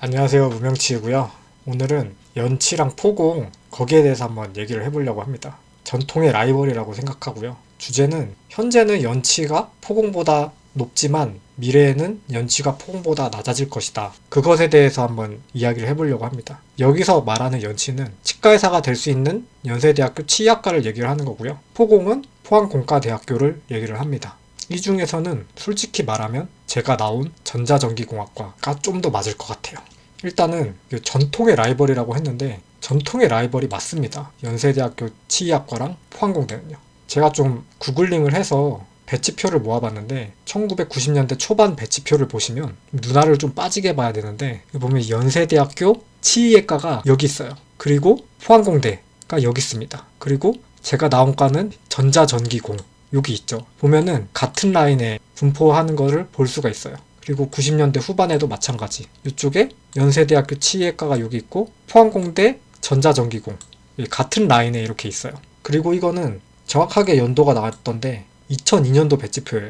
안녕하세요, 무명치이고요. 오늘은 연치랑 포공 거기에 대해서 한번 얘기를 해보려고 합니다. 전통의 라이벌이라고 생각하고요. 주제는 현재는 연치가 포공보다 높지만 미래에는 연치가 포공보다 낮아질 것이다. 그것에 대해서 한번 이야기를 해보려고 합니다. 여기서 말하는 연치는 치과의사가 될 수 있는 연세대학교 치의학과를 얘기를 하는 거고요. 포공은 포항공과대학교를 얘기를 합니다. 이 중에서는 솔직히 말하면 제가 나온 전자전기공학과가 좀 더 맞을 것 같아요. 일단은 전통의 라이벌이라고 했는데 전통의 라이벌이 맞습니다. 연세대학교 치의학과랑 포항공대는요. 제가 좀 구글링을 해서 배치표를 모아봤는데 1990년대 초반 배치표를 보시면 눈알을 좀 빠지게 봐야 되는데 보면 연세대학교 치의학과가 여기 있어요. 그리고 포항공대가 여기 있습니다. 그리고 제가 나온 과는 전자전기공 여기 있죠. 보면은 같은 라인에 분포하는 거를 볼 수가 있어요. 그리고 90년대 후반에도 마찬가지. 이쪽에 연세대학교 치의학과가 여기 있고 포항공대 전자전기공 같은 라인에 이렇게 있어요. 그리고 이거는 정확하게 연도가 나왔던데 2002년도 배치표예요.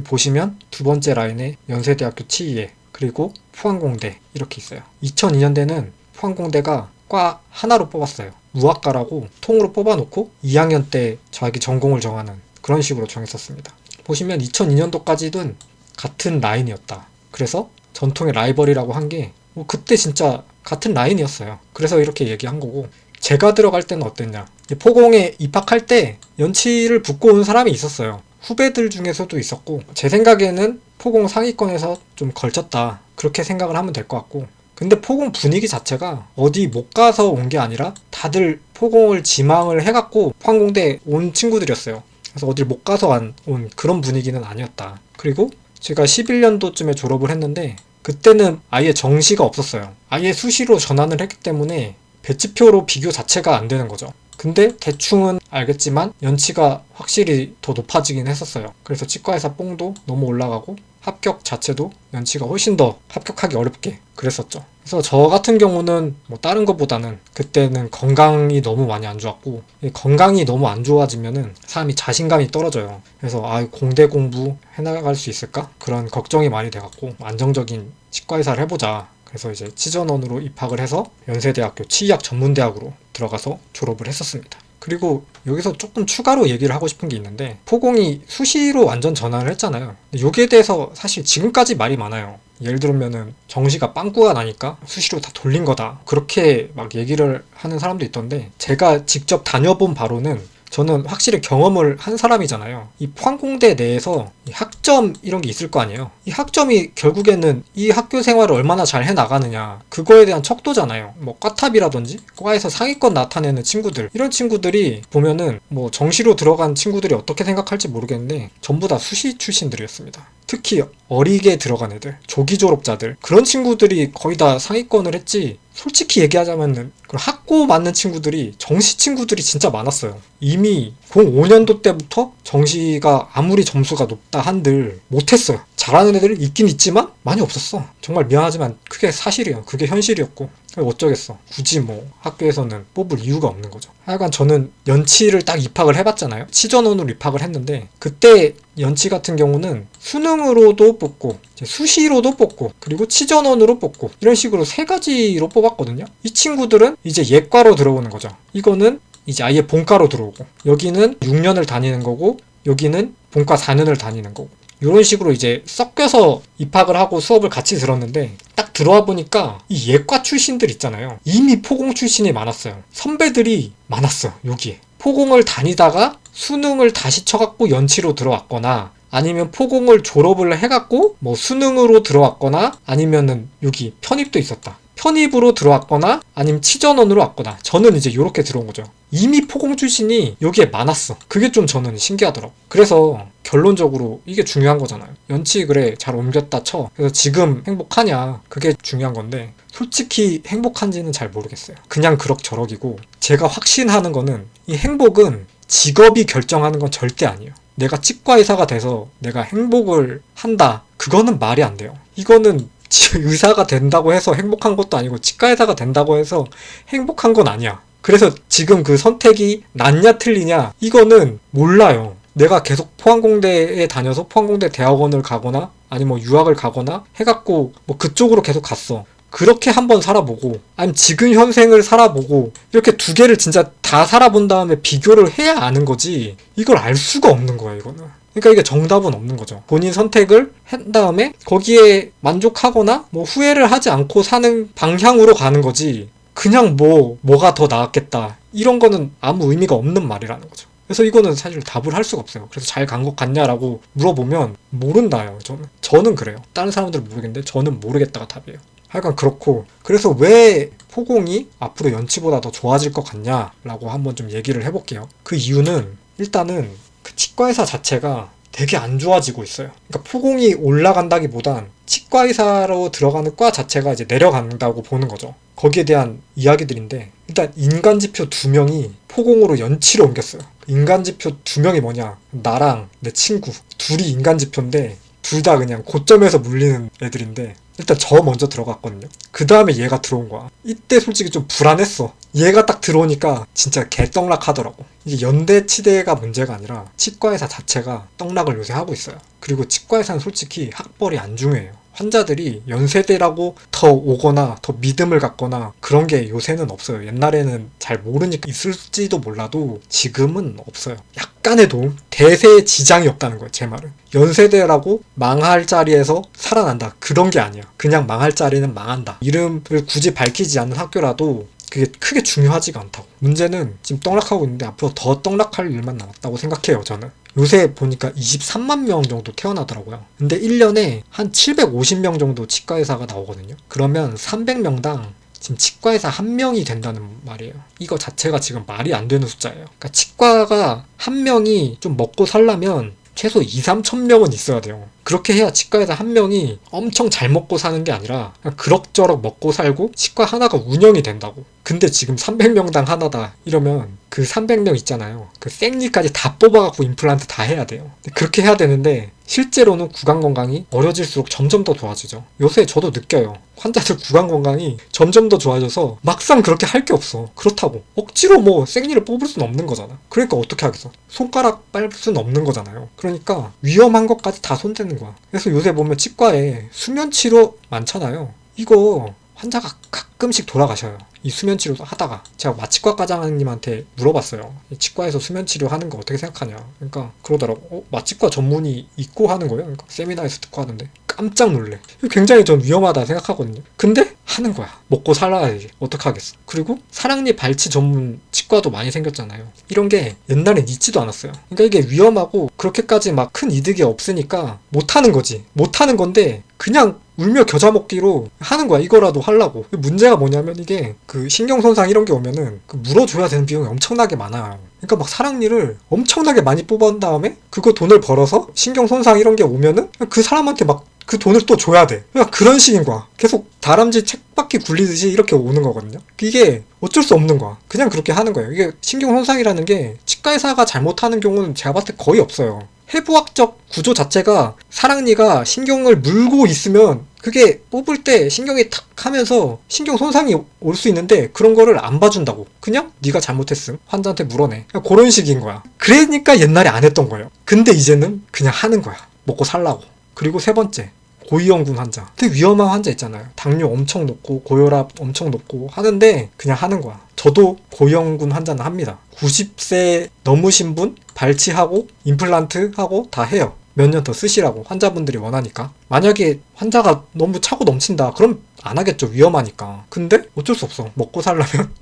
보시면 두 번째 라인에 연세대학교 치의회 그리고 포항공대 이렇게 있어요. 2002년대는 포항공대가 과 하나로 뽑았어요. 무학과라고 통으로 뽑아놓고 2학년 때 자기 전공을 정하는 그런 식으로 정했었습니다. 보시면 2002년도까지는 같은 라인이었다. 그래서 전통의 라이벌이라고 한 게 그때 진짜 같은 라인이었어요. 그래서 이렇게 얘기한 거고 제가 들어갈 때는 어땠냐. 포공에 입학할 때 연치를 붙고 온 사람이 있었어요. 후배들 중에서도 있었고 제 생각에는 포공 상위권에서 좀 걸쳤다. 그렇게 생각을 하면 될 것 같고 근데 포공 분위기 자체가 어디 못 가서 온 게 아니라 다들 포공을 지망을 해갖고 포항공대 온 친구들이었어요. 그래서 어딜 못 가서 온 그런 분위기는 아니었다. 그리고 제가 11년도쯤에 졸업을 했는데 그때는 아예 정시가 없었어요. 아예 수시로 전환을 했기 때문에 배치표로 비교 자체가 안 되는 거죠. 근데 대충은 알겠지만 연치가 확실히 더 높아지긴 했었어요. 그래서 치과의사 뽕도 너무 올라가고 합격 자체도 연치가 훨씬 더 합격하기 어렵게 그랬었죠. 그래서 저 같은 경우는 뭐 다른 것보다는 그때는 건강이 너무 많이 안 좋았고 건강이 너무 안 좋아지면은 사람이 자신감이 떨어져요. 그래서 공대 공부 해나갈 수 있을까? 그런 걱정이 많이 돼갖고 안정적인 치과의사를 해보자. 그래서 이제 치전원으로 입학을 해서 연세대학교 치의학 전문대학으로 들어가서 졸업을 했었습니다. 그리고 여기서 조금 추가로 얘기를 하고 싶은 게 있는데 포공이 수시로 완전 전환을 했잖아요. 여기에 대해서 사실 지금까지 말이 많아요. 예를 들면은 정시가 빵꾸가 나니까 수시로 다 돌린 거다. 그렇게 막 얘기를 하는 사람도 있던데 제가 직접 다녀본 바로는 저는 확실히 경험을 한 사람이잖아요. 이 포항공대 내에서 이 학점 이런 게 있을 거 아니에요. 이 학점이 결국에는 이 학교 생활을 얼마나 잘 해나가느냐 그거에 대한 척도잖아요. 뭐 과탑이라든지 과에서 상위권 나타내는 친구들 이런 친구들이 보면은 뭐 정시로 들어간 친구들이 어떻게 생각할지 모르겠는데 전부 다 수시 출신들이었습니다. 특히 어리게 들어간 애들, 조기 졸업자들 그런 친구들이 거의 다 상위권을 했지 솔직히 얘기하자면은 학고 맞는 친구들이 정시 친구들이 진짜 많았어요. 이미 05년도 때부터 정시가 아무리 점수가 높다 한들 못했어요. 잘하는 애들이 있긴 있지만 많이 없었어. 정말 미안하지만 그게 사실이에요. 그게 현실이었고 어쩌겠어. 굳이 뭐 학교에서는 뽑을 이유가 없는 거죠. 하여간 저는 연치를 딱 입학을 해봤잖아요. 치전원으로 입학을 했는데 그때 연치 같은 경우는 수능으로도 뽑고 수시로도 뽑고 그리고 치전원으로 뽑고 이런 식으로 세 가지로 뽑았거든요. 이 친구들은 이제 예과로 들어오는 거죠. 이거는 이제 아예 본과로 들어오고 여기는 6년을 다니는 거고 여기는 본과 4년을 다니는 거고 이런 식으로 이제 섞여서 입학을 하고 수업을 같이 들었는데 딱 들어와 보니까 이 예과 출신들 있잖아요. 이미 포공 출신이 많았어요. 선배들이 많았어요. 여기에. 포공을 다니다가 수능을 다시 쳐갖고 연치로 들어왔거나 아니면 포공을 졸업을 해갖고 뭐 수능으로 들어왔거나 아니면은 여기 편입도 있었다. 편입으로 들어왔거나 아니면 치전원으로 왔거나 저는 이제 이렇게 들어온 거죠. 이미 포공 출신이 여기에 많았어. 그게 좀 저는 신기하더라고. 그래서 결론적으로 이게 중요한 거잖아요. 연치 그래 잘 옮겼다 쳐. 그래서 지금 행복하냐 그게 중요한 건데 솔직히 행복한지는 잘 모르겠어요. 그냥 그럭저럭이고 제가 확신하는 거는 이 행복은 직업이 결정하는 건 절대 아니에요. 내가 치과의사가 돼서 내가 행복을 한다. 그거는 말이 안 돼요. 이거는 의사가 된다고 해서 행복한 것도 아니고 치과의사가 된다고 해서 행복한 건 아니야. 그래서 지금 그 선택이 낫냐 틀리냐 이거는 몰라요. 내가 계속 포항공대에 다녀서 포항공대 대학원을 가거나 아니 뭐 유학을 가거나 해갖고 뭐 그쪽으로 계속 갔어. 그렇게 한번 살아보고 아니면 지금 현생을 살아보고 이렇게 두 개를 진짜 다 살아본 다음에 비교를 해야 아는 거지 이걸 알 수가 없는 거야 이거는. 그러니까 이게 정답은 없는 거죠. 본인 선택을 한 다음에 거기에 만족하거나 뭐 후회를 하지 않고 사는 방향으로 가는 거지 그냥 뭐가 더 나았겠다 이런 거는 아무 의미가 없는 말이라는 거죠. 그래서 이거는 사실 답을 할 수가 없어요. 그래서 잘 간 것 같냐라고 물어보면 모른다요. 저는 그래요. 다른 사람들은 모르겠는데 저는 모르겠다가 답이에요. 하여간 그렇고, 그래서 왜 포공이 앞으로 연치보다 더 좋아질 것 같냐라고 한번 좀 얘기를 해볼게요. 그 이유는 일단은 그 치과의사 자체가 되게 안 좋아지고 있어요. 그러니까 포공이 올라간다기보단 치과의사로 들어가는 과 자체가 이제 내려간다고 보는 거죠. 거기에 대한 이야기들인데, 일단 인간지표 2명이 포공으로 연치로 옮겼어요. 인간지표 2명이 뭐냐? 나랑 내 친구 둘이 인간지표인데 둘 다 그냥 고점에서 물리는 애들인데, 일단 저 먼저 들어갔거든요. 그 다음에 얘가 들어온 거야. 이때 솔직히 좀 불안했어. 얘가 딱 들어오니까 진짜 개떡락 하더라고. 이게 연대치대가 문제가 아니라 치과의사 자체가 떡락을 요새 하고 있어요. 그리고 치과의사는 솔직히 학벌이 안 중요해요. 환자들이 연세대라고 더 오거나 더 믿음을 갖거나 그런 게 요새는 없어요. 옛날에는 잘 모르니까 있을지도 몰라도 지금은 없어요. 약간의 도움? 대세에 지장이 없다는 거예요, 제 말은. 연세대라고 망할 자리에서 살아난다. 그런 게 아니야. 그냥 망할 자리는 망한다. 이름을 굳이 밝히지 않는 학교라도 그게 크게 중요하지가 않다고. 문제는 지금 떡락하고 있는데 앞으로 더 떡락할 일만 남았다고 생각해요, 저는. 요새 보니까 23만 명 정도 태어나더라고요. 근데 1년에 한 750명 정도 치과의사가 나오거든요. 그러면 300명당 지금 치과의사 1명이 된다는 말이에요. 이거 자체가 지금 말이 안 되는 숫자예요. 그러니까 치과가 1명이 좀 먹고 살려면 최소 2, 3천 명은 있어야 돼요. 그렇게 해야 치과의사 1명이 엄청 잘 먹고 사는 게 아니라 그냥 그럭저럭 먹고 살고 치과 하나가 운영이 된다고. 근데 지금 300명당 하나다 이러면 그 300명 있잖아요. 그 생리까지 다 뽑아갖고 임플란트 다 해야 돼요. 그렇게 해야 되는데 실제로는 구강 건강이 어려질수록 점점 더 좋아지죠. 요새 저도 느껴요. 환자들 구강 건강이 점점 더 좋아져서 막상 그렇게 할 게 없어. 그렇다고 억지로 뭐 생리를 뽑을 수는 없는 거잖아. 그러니까 어떻게 하겠어. 손가락 빨 수는 없는 거잖아요. 그러니까 위험한 것까지 다 손대는 거야. 그래서 요새 보면 치과에 수면치료 많잖아요. 이거 환자가 가끔씩 돌아가셔요. 이 수면치료 하다가 제가 마취과 과장님한테 물어봤어요. 치과에서 수면치료 하는 거 어떻게 생각하냐. 그러니까 그러더라고. 마취과 전문이 있고 하는 거예요. 그러니까 세미나에서 듣고 하는데 깜짝 놀래. 굉장히 전 위험하다 생각하거든요. 근데 하는 거야. 먹고 살아야지. 어떡하겠어. 그리고 사랑니 발치 전문 치과도 많이 생겼잖아요. 이런 게 옛날엔 있지도 않았어요. 그러니까 이게 위험하고 그렇게까지 막 큰 이득이 없으니까 못하는 거지. 못하는 건데 그냥 울며 겨자 먹기로 하는 거야. 이거라도 하려고. 문제가 뭐냐면 이게 그 신경손상 이런 게 오면은 그 물어줘야 되는 비용이 엄청나게 많아요. 그러니까 막 사랑니를 엄청나게 많이 뽑은 다음에 그거 돈을 벌어서 신경손상 이런 게 오면은 그 사람한테 막 그 돈을 또 줘야 돼. 그러니까 그런 식인 거야. 계속 다람쥐 책바퀴 굴리듯이 이렇게 오는 거거든요. 이게 어쩔 수 없는 거야. 그냥 그렇게 하는 거예요. 이게 신경손상이라는 게 치과의사가 잘못하는 경우는 제가 봤을 때 거의 없어요. 해부학적 구조 자체가 사랑니가 신경을 물고 있으면 그게 뽑을 때 신경이 탁 하면서 신경 손상이 올 수 있는데 그런 거를 안 봐준다고. 그냥 네가 잘못했음 환자한테 물어내. 그런 식인 거야. 그러니까 옛날에 안 했던 거예요. 근데 이제는 그냥 하는 거야. 먹고 살라고. 그리고 세 번째, 고위험군 환자. 되게 위험한 환자 있잖아요. 당뇨 엄청 높고 고혈압 엄청 높고 하는데 그냥 하는 거야. 저도 고위험군 환자는 합니다. 90세 넘으신 분 발치하고 임플란트 하고 다 해요. 몇 년 더 쓰시라고 환자분들이 원하니까. 만약에 환자가 너무 차고 넘친다 그럼 안 하겠죠. 위험하니까. 근데 어쩔 수 없어. 먹고 살려면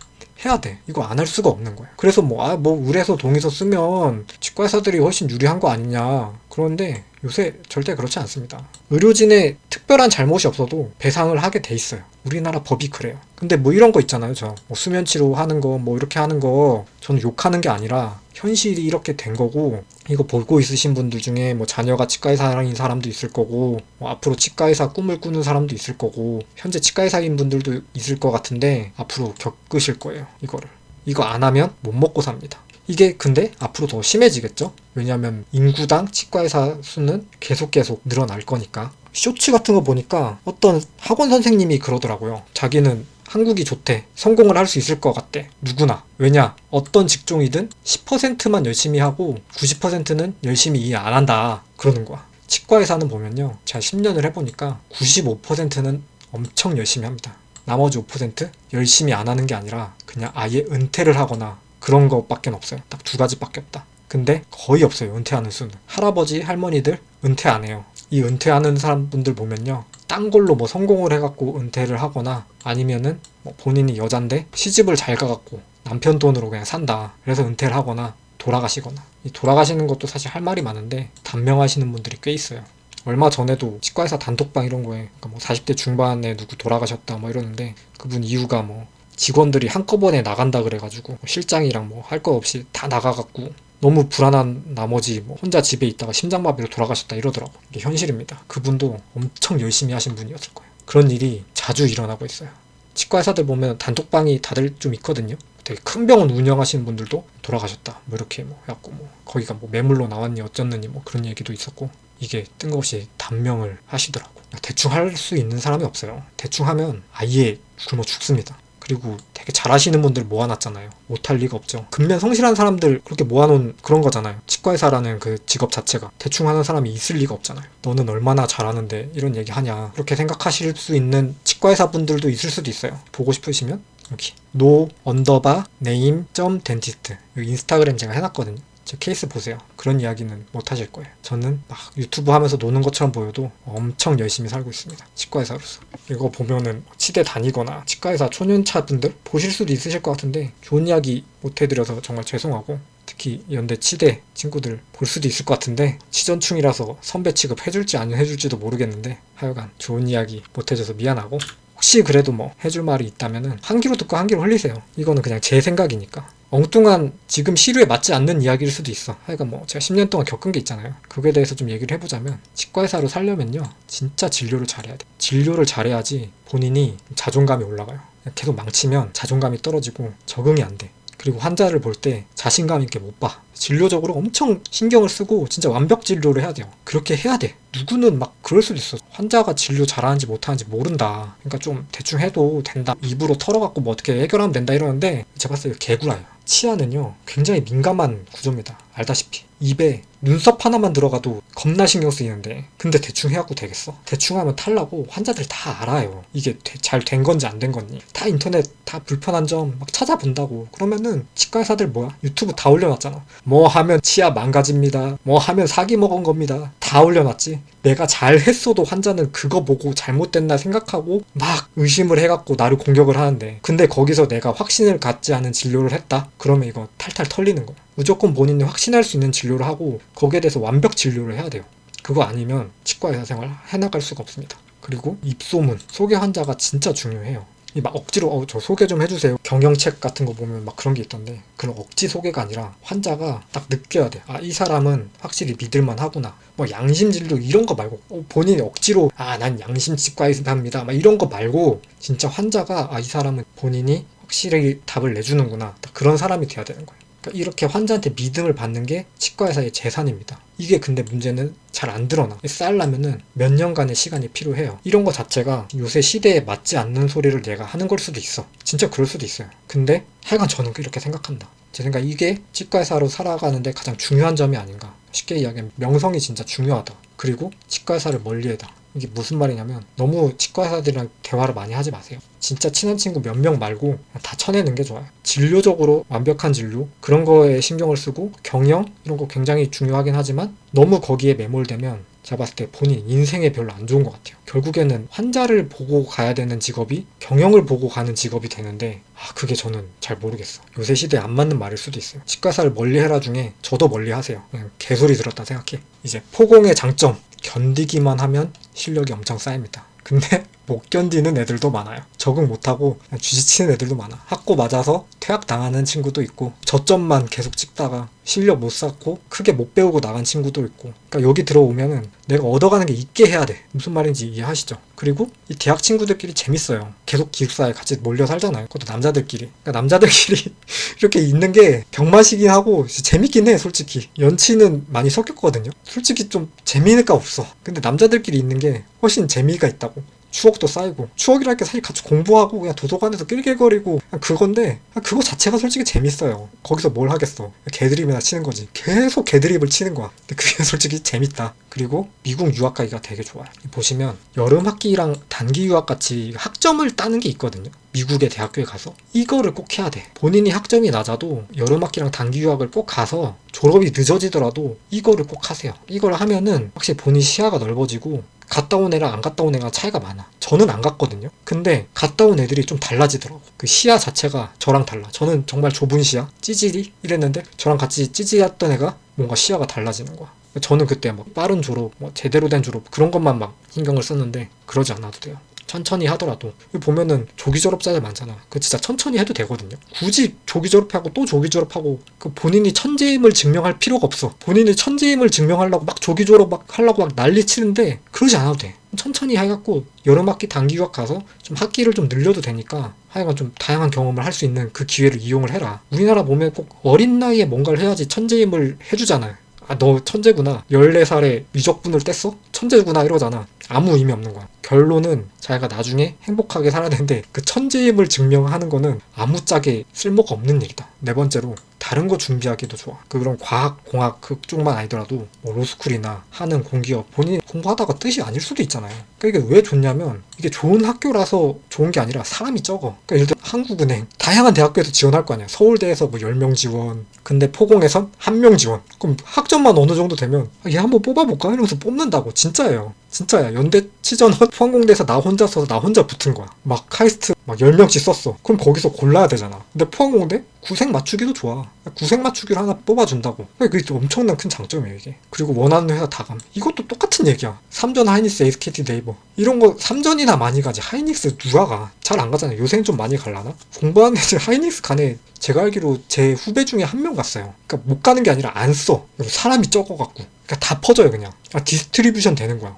해야 돼. 이거 안 할 수가 없는 거야. 그래서 의뢰서 동의서 쓰면 치과의사들이 훨씬 유리한 거 아니냐. 그런데 요새 절대 그렇지 않습니다. 의료진의 특별한 잘못이 없어도 배상을 하게 돼 있어요. 우리나라 법이 그래요. 근데 뭐 이런 거 있잖아요. 저 수면치료 하는 거 뭐 이렇게 하는 거 저는 욕하는 게 아니라 현실이 이렇게 된 거고, 이거 보고 있으신 분들 중에 뭐 자녀가 치과의사인 사람도 있을 거고, 뭐 앞으로 치과의사 꿈을 꾸는 사람도 있을 거고, 현재 치과의사인 분들도 있을 것 같은데 앞으로 겪으실 거예요. 이거를. 이거 안 하면 못 먹고 삽니다. 이게 근데 앞으로 더 심해지겠죠? 왜냐하면 인구당 치과의사 수는 계속 늘어날 거니까. 쇼츠 같은 거 보니까 어떤 학원 선생님이 그러더라고요. 자기는 한국이 좋대. 성공을 할 수 있을 것 같대. 누구나. 왜냐? 어떤 직종이든 10%만 열심히 하고 90%는 열심히 일 안 한다. 그러는 거야. 치과의사는 보면요. 제가 10년을 해보니까 95%는 엄청 열심히 합니다. 나머지 5% 열심히 안 하는 게 아니라 그냥 아예 은퇴를 하거나 그런 것밖에 없어요. 딱 두 가지밖에 없다. 근데 거의 없어요. 은퇴하는 수는. 할아버지, 할머니들 은퇴 안 해요. 이 은퇴하는 사람분들 보면요, 딴 걸로 뭐 성공을 해갖고 은퇴를 하거나 아니면은 뭐 본인이 여잔데 시집을 잘 가갖고 남편 돈으로 그냥 산다, 그래서 은퇴를 하거나 돌아가시거나. 이 돌아가시는 것도 사실 할 말이 많은데 단명하시는 분들이 꽤 있어요. 얼마 전에도 치과의사 단톡방 이런 거에 그러니까 뭐 40대 중반에 누구 돌아가셨다 뭐 이러는데, 그분 이유가 뭐 직원들이 한꺼번에 나간다 그래가지고 실장이랑 뭐 할 거 없이 다 나가갖고 너무 불안한 나머지 뭐 혼자 집에 있다가 심장마비로 돌아가셨다 이러더라고. 이게 현실입니다. 그분도 엄청 열심히 하신 분이었을 거예요. 그런 일이 자주 일어나고 있어요. 치과 의사들 보면 단톡방이 다들 좀 있거든요. 되게 큰 병원 운영하시는 분들도 돌아가셨다 뭐 이렇게 뭐 해갖고 뭐 거기가 뭐 매물로 나왔니 어쩌느니 뭐 그런 얘기도 있었고, 이게 뜬금없이 단명을 하시더라고. 대충 할 수 있는 사람이 없어요. 대충 하면 아예 굶어 죽습니다. 그리고 되게 잘하시는 분들 모아놨잖아요. 못할 리가 없죠. 근면 성실한 사람들 그렇게 모아놓은 그런 거잖아요. 치과의사라는 그 직업 자체가. 대충 하는 사람이 있을 리가 없잖아요. 너는 얼마나 잘하는데 이런 얘기 하냐, 그렇게 생각하실 수 있는 치과의사 분들도 있을 수도 있어요. 보고 싶으시면 여기 no_name.dentist 인스타그램 제가 해놨거든요. 제 케이스 보세요. 그런 이야기는 못 하실 거예요. 저는 막 유튜브 하면서 노는 것처럼 보여도 엄청 열심히 살고 있습니다. 치과의사로서. 이거 보면은 치대 다니거나 치과의사 초년차 분들 보실 수도 있으실 것 같은데 좋은 이야기 못 해드려서 정말 죄송하고, 특히 연대 치대 친구들 볼 수도 있을 것 같은데 치전충이라서 선배 취급 해줄지 안 해줄지도 모르겠는데 하여간 좋은 이야기 못 해줘서 미안하고, 혹시 그래도 뭐 해줄 말이 있다면은 한 귀로 듣고 한 귀로 흘리세요. 이거는 그냥 제 생각이니까. 엉뚱한 지금 시류에 맞지 않는 이야기일 수도 있어. 하여간 뭐 제가 10년 동안 겪은 게 있잖아요. 그거에 대해서 좀 얘기를 해보자면, 치과의사로 살려면요 진짜 진료를 잘해야 돼. 진료를 잘해야지 본인이 자존감이 올라가요. 계속 망치면 자존감이 떨어지고 적응이 안 돼. 그리고 환자를 볼 때 자신감 있게 못 봐. 진료적으로 엄청 신경을 쓰고 진짜 완벽 진료를 해야 돼요. 그렇게 해야 돼. 누구는 막 그럴 수도 있어. 환자가 진료 잘하는지 못하는지 모른다, 그러니까 좀 대충 해도 된다, 입으로 털어갖고 뭐 어떻게 해결하면 된다 이러는데, 제가 봤을 때 개구라예요. 치아는요 굉장히 민감한 구조입니다. 알다시피 입에 눈썹 하나만 들어가도 겁나 신경 쓰이는데, 근데 대충 해갖고 되겠어? 대충 하면 탈나고 환자들 다 알아요. 이게 잘 된 건지 안 된 건지. 다 인터넷 다 불편한 점 막 찾아본다고. 그러면은 치과의사들 뭐야? 유튜브 다 올려놨잖아. 뭐 하면 치아 망가집니다, 뭐 하면 사기 먹은 겁니다, 다 올려놨지. 내가 잘했어도 환자는 그거 보고 잘못됐나 생각하고 막 의심을 해갖고 나를 공격을 하는데, 근데 거기서 내가 확신을 갖지 않은 진료를 했다? 그러면 이거 탈탈 털리는 거야. 무조건 본인이 확신할 수 있는 진료를 하고 거기에 대해서 완벽 진료를 해야 돼요. 그거 아니면 치과의사 생활 해나갈 수가 없습니다. 그리고 입소문, 소개 환자가 진짜 중요해요. 이 막 억지로 저 소개 좀 해주세요, 경영책 같은 거 보면 막 그런 게 있던데, 그런 억지 소개가 아니라 환자가 딱 느껴야 돼. 아, 이 사람은 확실히 믿을만 하구나. 뭐 양심진료 이런 거 말고 본인이 억지로 난 양심 치과의사입니다 막 이런 거 말고, 진짜 환자가 이 사람은 본인이 확실히 답을 내주는구나, 딱 그런 사람이 돼야 되는 거예요. 그러니까 이렇게 환자한테 믿음을 받는 게 치과의사의 재산입니다. 이게 근데 문제는 잘 안 드러나. 쌓으려면은 몇 년간의 시간이 필요해요. 이런 거 자체가 요새 시대에 맞지 않는 소리를 내가 하는 걸 수도 있어. 진짜 그럴 수도 있어요. 근데 하여간 저는 이렇게 생각한다. 제 생각 이게 치과의사로 살아가는데 가장 중요한 점이 아닌가. 쉽게 이야기하면 명성이 진짜 중요하다. 그리고 치과의사를 멀리해다. 이게 무슨 말이냐면, 너무 치과의사들이랑 대화를 많이 하지 마세요. 진짜 친한 친구 몇 명 말고 다 쳐내는 게 좋아요. 진료적으로 완벽한 진료 그런 거에 신경을 쓰고, 경영 이런 거 굉장히 중요하긴 하지만 너무 거기에 매몰되면 제가 봤을 때 본인 인생에 별로 안 좋은 것 같아요. 결국에는 환자를 보고 가야 되는 직업이 경영을 보고 가는 직업이 되는데, 그게 저는 잘 모르겠어. 요새 시대에 안 맞는 말일 수도 있어요. 치과의사를 멀리해라 중에 저도 멀리하세요. 그냥 개소리 들었다 생각해. 이제 포공의 장점, 견디기만 하면 실력이 엄청 쌓입니다. 근데 못 견디는 애들도 많아요. 적응 못하고 그냥 쥐지치는 애들도 많아. 학고 맞아서 퇴학당하는 친구도 있고, 저점만 계속 찍다가 실력 못 쌓고 크게 못 배우고 나간 친구도 있고. 그러니까 여기 들어오면은 내가 얻어가는 게 있게 해야 돼. 무슨 말인지 이해하시죠? 그리고 이 대학 친구들끼리 재밌어요. 계속 기숙사에 같이 몰려 살잖아요. 그것도 남자들끼리. 그러니까 남자들끼리 이렇게 있는 게 병맛이긴 하고 재밌긴 해. 솔직히 연치는 많이 섞였거든요. 솔직히 좀 재미가 없어. 근데 남자들끼리 있는 게 훨씬 재미가 있다고. 추억도 쌓이고, 추억이랄 게 사실 같이 공부하고 그냥 도서관에서 낄낄거리고 그냥 그건데, 그거 자체가 솔직히 재밌어요. 거기서 뭘 하겠어. 개드립이나 치는 거지. 계속 개드립을 치는 거야. 근데 그게 솔직히 재밌다. 그리고 미국 유학 가기가 되게 좋아요. 보시면 여름 학기랑 단기 유학 같이 학점을 따는 게 있거든요. 미국의 대학교에 가서 이거를 꼭 해야 돼. 본인이 학점이 낮아도 여름 학기랑 단기 유학을 꼭 가서 졸업이 늦어지더라도 이거를 꼭 하세요. 이걸 하면은 확실히 본인 시야가 넓어지고, 갔다 온 애랑 안 갔다 온 애가 차이가 많아. 저는 안 갔거든요. 근데 갔다 온 애들이 좀 달라지더라고. 그 시야 자체가 저랑 달라. 저는 정말 좁은 시야, 찌질이 이랬는데 저랑 같이 찌질했던 애가 뭔가 시야가 달라지는 거야. 저는 그때 뭐 빠른 졸업, 뭐 제대로 된 졸업 그런 것만 막 신경을 썼는데 그러지 않아도 돼요. 천천히 하더라도. 보면은 조기 졸업자들 많잖아. 그 진짜 천천히 해도 되거든요. 굳이 조기 졸업하고 또 조기 졸업하고 그 본인이 천재임을 증명할 필요가 없어. 본인이 천재임을 증명하려고 막 조기 졸업 막 하려고 막 난리 치는데 그러지 않아도 돼. 천천히 해갖고 여름학기 단기 유학 가서 좀 학기를 좀 늘려도 되니까 하여간 좀 다양한 경험을 할 수 있는 그 기회를 이용을 해라. 우리나라 보면 꼭 어린 나이에 뭔가를 해야지 천재임을 해주잖아요. 아, 너 천재구나. 14살에 미적분을 뗐어? 천재구나 이러잖아. 아무 의미 없는 거야. 결론은 자기가 나중에 행복하게 살아야 되는데 그 천재임을 증명하는 거는 아무짝에 쓸모가 없는 일이다. 네 번째로 다른 거 준비하기도 좋아. 그런 과학, 공학 그쪽만 아니더라도 뭐 로스쿨이나 하는 공기업 본인이 공부하다가 뜻이 아닐 수도 있잖아요. 그러니까 이게 왜 좋냐면 이게 좋은 학교라서 좋은 게 아니라 사람이 적어. 그러니까 예를 들어 한국은행 다양한 대학교에서 지원할 거 아니야. 서울대에서 뭐 10명 지원, 근데 포공에선 1명 지원. 그럼 학점만 어느 정도 되면 얘 한번 뽑아볼까? 이러면서 뽑는다고. 진짜예요. 진짜야. 연대 치전원 포항공대에서 나 혼자 써서 나 혼자 붙은 거야. 막 카이스트 막 10명씩 썼어. 그럼 거기서 골라야 되잖아. 근데 포항공대? 구색 맞추기도 좋아. 구색 맞추기를 하나 뽑아준다고. 그게 엄청난 큰 장점이에요 이게. 그리고 원하는 회사 다 감. 이것도 똑같은 얘기야. 삼전 하이닉스 SKT 네이버 이런 거 삼전이나 많이 가지. 하이닉스 누가 가? 잘 안 가잖아요. 요새는 좀 많이 갈라나? 공부하는 애들 하이닉스 가네. 제가 알기로 제 후배 중에 한 명 갔어요. 그러니까 못 가는 게 아니라 안 써. 사람이 적어갖고. 그러니까 다 퍼져요 그냥. 디스트리뷰션 되는 거야.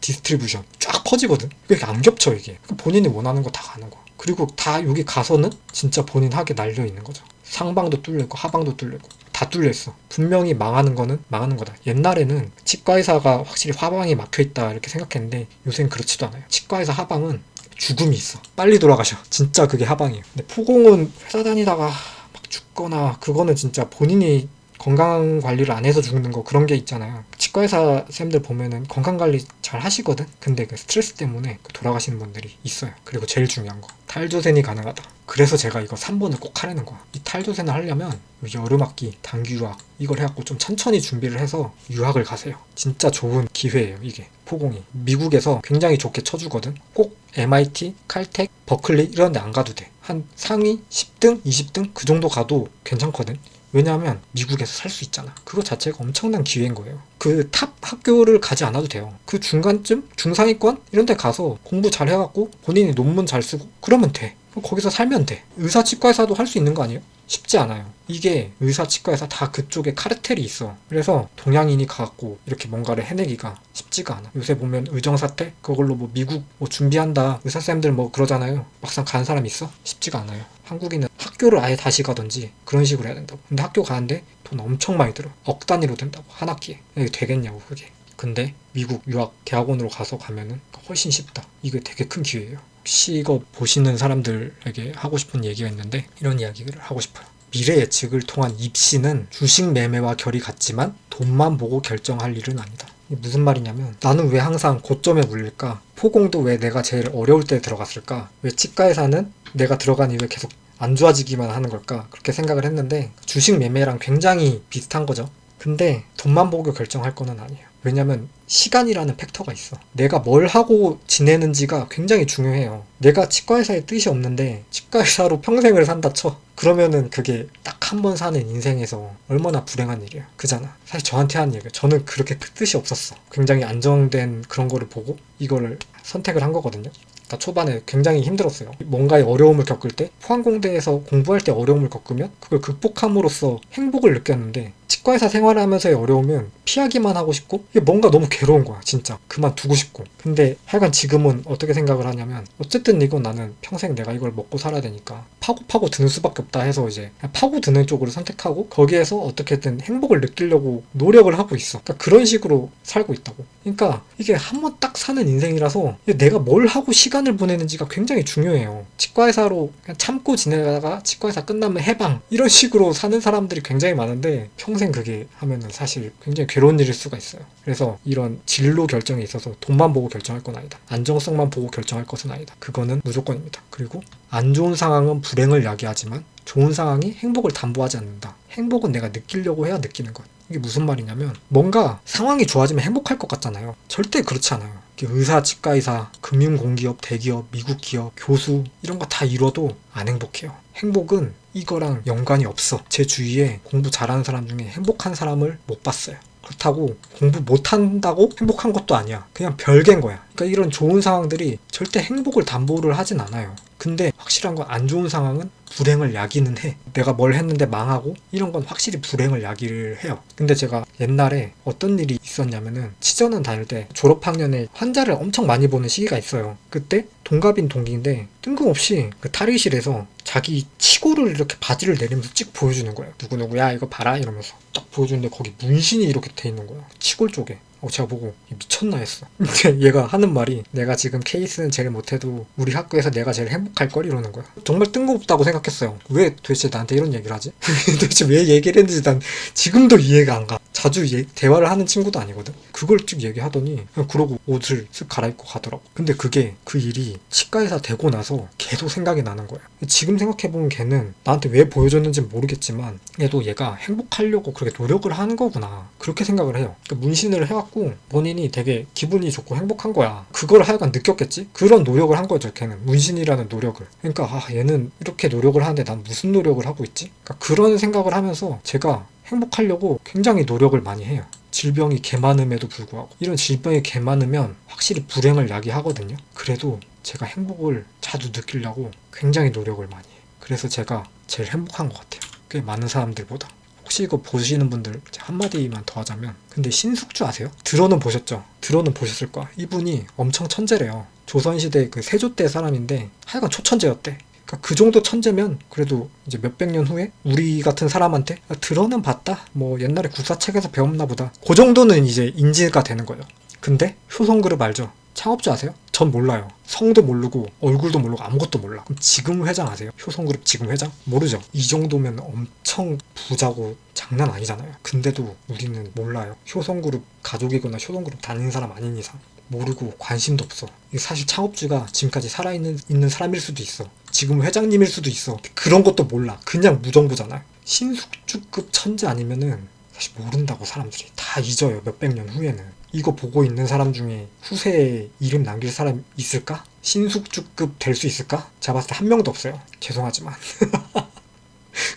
디스트리뷰션 쫙 퍼지거든. 이게 안 겹쳐 이게. 본인이 원하는 거 다 가는 거야. 그리고 다 여기 가서는 진짜 본인 하게 날려 있는 거죠. 상방도 뚫려있고 하방도 뚫려있고 다 뚫려있어. 분명히 망하는 거는 망하는 거다. 옛날에는 치과의사가 확실히 하방이 막혀있다 이렇게 생각했는데 요새는 그렇지도 않아요. 치과의사 하방은 죽음이 있어. 빨리 돌아가셔. 진짜 그게 하방이에요. 근데 포공은 회사 다니다가 막 죽거나 그거는 진짜 본인이 건강 관리를 안 해서 죽는 거 그런 게 있잖아요. 치과의사 쌤들 보면은 건강 관리 잘 하시거든? 근데 그 스트레스 때문에 돌아가시는 분들이 있어요. 그리고 제일 중요한 거. 탈조센이 가능하다. 그래서 제가 이거 3번을 꼭 하라는 거야. 이 탈조센을 하려면 여름학기, 단기 유학 이걸 해갖고 좀 천천히 준비를 해서 유학을 가세요. 진짜 좋은 기회예요 이게. 포공이. 미국에서 굉장히 좋게 쳐주거든? 꼭 MIT, 칼텍, 버클리 이런 데 안 가도 돼. 한 상위 10등, 20등 그 정도 가도 괜찮거든? 왜냐하면 미국에서 살 수 있잖아. 그거 자체가 엄청난 기회인 거예요. 그 탑 학교를 가지 않아도 돼요. 그 중간쯤? 중상위권? 이런 데 가서 공부 잘 해갖고 본인이 논문 잘 쓰고 그러면 돼. 거기서 살면 돼. 의사 치과의사도 할 수 있는 거 아니에요? 쉽지 않아요. 이게 의사 치과의사 다 그쪽에 카르텔이 있어. 그래서 동양인이 가갖고 이렇게 뭔가를 해내기가 쉽지가 않아. 요새 보면 의정사태? 그걸로 뭐 미국 뭐 준비한다. 의사쌤들 뭐 그러잖아요. 막상 가는 사람 있어? 쉽지가 않아요. 한국인은 학교를 아예 다시 가든지 그런 식으로 해야 된다고. 근데 학교 가는데 돈 엄청 많이 들어. 억 단위로 든다고. 한 학기에. 이게 되겠냐고 그게. 근데 미국 유학 대학원으로 가서 가면은 훨씬 쉽다. 이게 되게 큰 기회예요. 혹시 이거 보시는 사람들에게 하고 싶은 얘기가 있는데 이런 이야기를 하고 싶어요. 미래 예측을 통한 입시는 주식 매매와 결이 같지만 돈만 보고 결정할 일은 아니다. 이게 무슨 말이냐면 나는 왜 항상 고점에 물릴까? 포공도 왜 내가 제일 어려울 때 들어갔을까? 왜 치과의사는 내가 들어간 이후에 계속 안 좋아지기만 하는 걸까? 그렇게 생각을 했는데 주식 매매랑 굉장히 비슷한 거죠. 근데 돈만 보고 결정할 거는 아니에요. 왜냐면 시간이라는 팩터가 있어. 내가 뭘 하고 지내는지가 굉장히 중요해요. 내가 치과의사에 뜻이 없는데 치과의사로 평생을 산다 쳐. 그러면은 그게 딱 한 번 사는 인생에서 얼마나 불행한 일이에요. 그잖아. 사실 저한테 하는 얘기예요. 저는 그렇게 뜻이 없었어. 굉장히 안정된 그런 거를 보고 이거를 선택을 한 거거든요. 그러니까 초반에 굉장히 힘들었어요. 뭔가의 어려움을 겪을 때 포항공대에서 공부할 때 어려움을 겪으면 그걸 극복함으로써 행복을 느꼈는데 치과의사 생활하면서의 어려움은 피하기만 하고 싶고 이게 뭔가 너무 괴로운 거야 진짜. 그만두고 싶고. 근데 하여간 지금은 어떻게 생각을 하냐면 어쨌든 이건 나는 평생 내가 이걸 먹고 살아야 되니까 파고 드는 수밖에 없다 해서 이제 파고 드는 쪽으로 선택하고 거기에서 어떻게든 행복을 느끼려고 노력을 하고 있어. 그러니까 그런 식으로 살고 있다고. 그러니까 이게 한 번 딱 사는 인생이라서 내가 뭘 하고 시간을 보내는지가 굉장히 중요해요. 치과의사로 그냥 참고 지내다가 치과의사 끝나면 해방 이런 식으로 사는 사람들이 굉장히 많은데 평생 그게 하면은 사실 굉장히 괴로운 일일 수가 있어요. 그래서 이런 진로 결정에 있어서 돈만 보고 결정할 건 아니다. 안정성만 보고 결정할 것은 아니다. 그거는 무조건입니다. 그리고 안 좋은 상황은 불행을 야기하지만 좋은 상황이 행복을 담보하지 않는다. 행복은 내가 느끼려고 해야 느끼는 것. 이게 무슨 말이냐면 뭔가 상황이 좋아지면 행복할 것 같잖아요. 절대 그렇지 않아요. 의사, 치과의사, 금융공기업, 대기업, 미국 기업, 교수 이런 거 다 이뤄도 안 행복해요. 행복은 이거랑 연관이 없어. 제 주위에 공부 잘하는 사람 중에 행복한 사람을 못 봤어요. 그렇다고 공부 못한다고 행복한 것도 아니야. 그냥 별개인 거야. 그러니까 이런 좋은 상황들이 절대 행복을 담보를 하진 않아요. 근데 확실한 건 안 좋은 상황은 불행을 야기는 해. 내가 뭘 했는데 망하고 이런 건 확실히 불행을 야기를 해요. 근데 제가 옛날에 어떤 일이 있었냐면은 치전원 다닐 때 졸업학년에 환자를 엄청 많이 보는 시기가 있어요. 그때 동갑인 동기인데 뜬금없이 그 탈의실에서 자기 치고를 이렇게 바지를 내리면서 찍 보여주는 거예요. 누구누구야 이거 봐라 이러면서 딱 보여주는데 거기 문신이 이렇게 돼 있는 거예요. 치골 쪽에. 제가 보고 미쳤나 했어. 근데 얘가 하는 말이 내가 지금 케이스는 제일 못해도 우리 학교에서 내가 제일 행복할걸 이러는 거야. 정말 뜬금없다고 생각했어요. 왜 도대체 나한테 이런 얘기를 하지? 도대체 왜 얘기를 했는지 난 지금도 이해가 안 가. 자주 대화를 하는 친구도 아니거든. 그걸 쭉 얘기하더니 그냥 그러고 옷을 쓱 갈아입고 가더라고. 근데 그 일이 치과의사 되고 나서 계속 생각이 나는 거야. 지금 생각해보면 걔는 나한테 왜 보여줬는지 모르겠지만 얘가 행복하려고 그렇게 노력을 하는 거구나. 그렇게 생각을 해요. 그러니까 문신을 해갖고 본인이 되게 기분이 좋고 행복한 거야. 그걸 하여간 느꼈겠지? 그런 노력을 한 거죠, 걔는. 문신이라는 노력을. 그러니까 얘는 이렇게 노력을 하는데 난 무슨 노력을 하고 있지? 그러니까 그런 생각을 하면서 제가 행복하려고 굉장히 노력을 많이 해요. 질병이 개 많음에도 불구하고. 이런 질병이 개 많으면 확실히 불행을 야기하거든요. 그래도 제가 행복을 자주 느끼려고 굉장히 노력을 많이 해요. 그래서 제가 제일 행복한 것 같아요. 꽤 많은 사람들보다. 혹시 이거 보시는 분들 한마디만 더 하자면, 근데 신숙주 아세요? 들어는 보셨죠? 들어는 보셨을 거야. 이분이 엄청 천재래요. 조선시대 그 세조 때 사람인데 하여간 초천재였대. 그러니까 그 정도 천재면 그래도 이제 몇백 년 후에 우리 같은 사람한테 들어는 봤다. 뭐 옛날에 국사책에서 배웠나 보다. 그 정도는 이제 인지가 되는 거예요. 근데 효성그룹 알죠? 창업주 아세요? 전 몰라요. 성도 모르고 얼굴도 모르고 아무것도 몰라. 그럼 지금 회장 아세요? 효성그룹 지금 회장? 모르죠. 이 정도면 엄청 부자고 장난 아니잖아요. 근데도 우리는 몰라요. 효성그룹 가족이거나 효성그룹 다니는 사람 아닌 이상 모르고 관심도 없어. 사실 창업주가 지금까지 살아있는 사람일 수도 있어. 지금 회장님일 수도 있어. 그런 것도 몰라. 그냥 무정부잖아요. 신숙주급 천재 아니면은 사실 모른다고 사람들이 다 잊어요. 몇백 년 후에는. 이거 보고 있는 사람 중에 후세에 이름 남길 사람 있을까? 신숙주급 될 수 있을까? 제가 봤을 때 한 명도 없어요. 죄송하지만.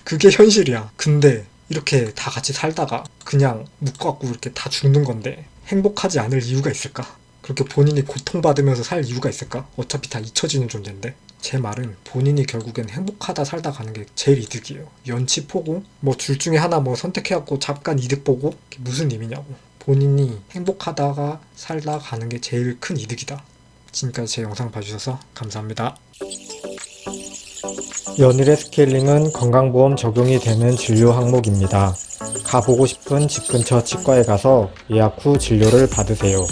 그게 현실이야. 근데 이렇게 다 같이 살다가 그냥 묶어갖고 이렇게 다 죽는 건데 행복하지 않을 이유가 있을까? 그렇게 본인이 고통받으면서 살 이유가 있을까? 어차피 다 잊혀지는 존재인데. 제 말은 본인이 결국엔 행복하다 살다 가는 게 제일 이득이에요. 연치 포고 뭐 둘 중에 하나 뭐 선택해갖고 잠깐 이득 보고 무슨 의미냐고. 본인이 행복하다가 살다 가는 게 제일 큰 이득이다. 지금까지 제 영상 봐주셔서 감사합니다. 연일의 스케일링은 건강보험 적용이 되는 진료 항목입니다. 가보고 싶은 집 근처 치과에 가서 예약 후 진료를 받으세요.